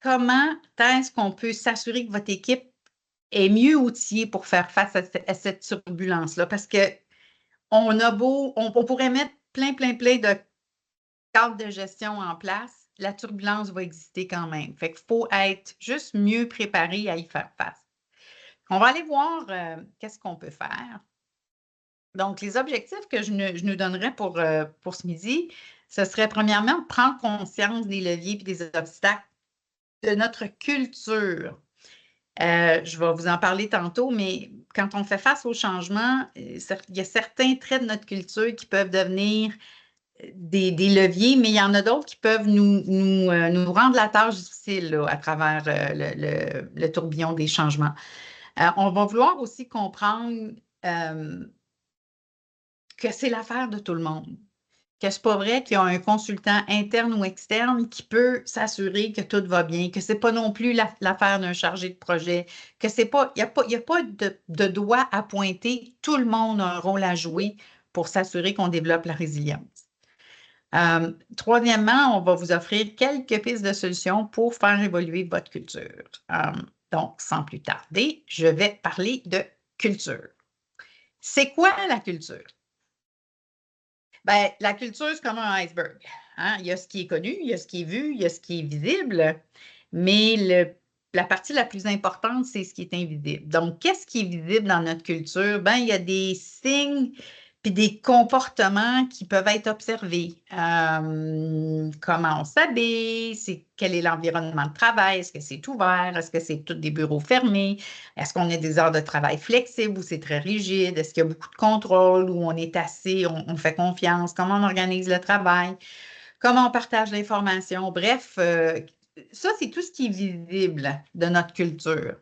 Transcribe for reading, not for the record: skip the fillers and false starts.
comment est-ce qu'on peut s'assurer que votre équipe est mieux outillée pour faire face à cette turbulence-là? Parce on pourrait mettre plein de cadres de gestion en place, la turbulence va exister quand même. Fait qu'il faut être juste mieux préparé à y faire face. On va aller voir qu'est-ce qu'on peut faire. Donc, les objectifs que je nous donnerais pour ce midi, ce serait premièrement prendre conscience des leviers et des obstacles de notre culture. Je vais vous en parler tantôt, mais quand on fait face au changement, il y a certains traits de notre culture qui peuvent devenir des leviers, mais il y en a d'autres qui peuvent nous rendre la tâche difficile là, à travers le tourbillon des changements. On va vouloir aussi comprendre que c'est l'affaire de tout le monde. Que c'est pas vrai qu'il y a un consultant interne ou externe qui peut s'assurer que tout va bien, que c'est pas non plus l'affaire d'un chargé de projet, que c'est pas, il n'y a pas de doigt à pointer. Tout le monde a un rôle à jouer pour s'assurer qu'on développe la résilience. Troisièmement, on va vous offrir quelques pistes de solutions pour faire évoluer votre culture. Donc, sans plus tarder, je vais parler de culture. C'est quoi la culture? Bien, la culture, c'est comme un iceberg. Hein? Il y a ce qui est connu, il y a ce qui est vu, il y a ce qui est visible, mais la partie la plus importante, c'est ce qui est invisible. Donc, qu'est-ce qui est visible dans notre culture? Bien, il y a des signes puis des comportements qui peuvent être observés. Comment on s'habille, quel est l'environnement de travail, est-ce que c'est ouvert, est-ce que c'est tous des bureaux fermés, est-ce qu'on a des heures de travail flexibles ou c'est très rigide, est-ce qu'il y a beaucoup de contrôle ou on est assis, on fait confiance, comment on organise le travail, comment on partage l'information, bref, ça c'est tout ce qui est visible de notre culture.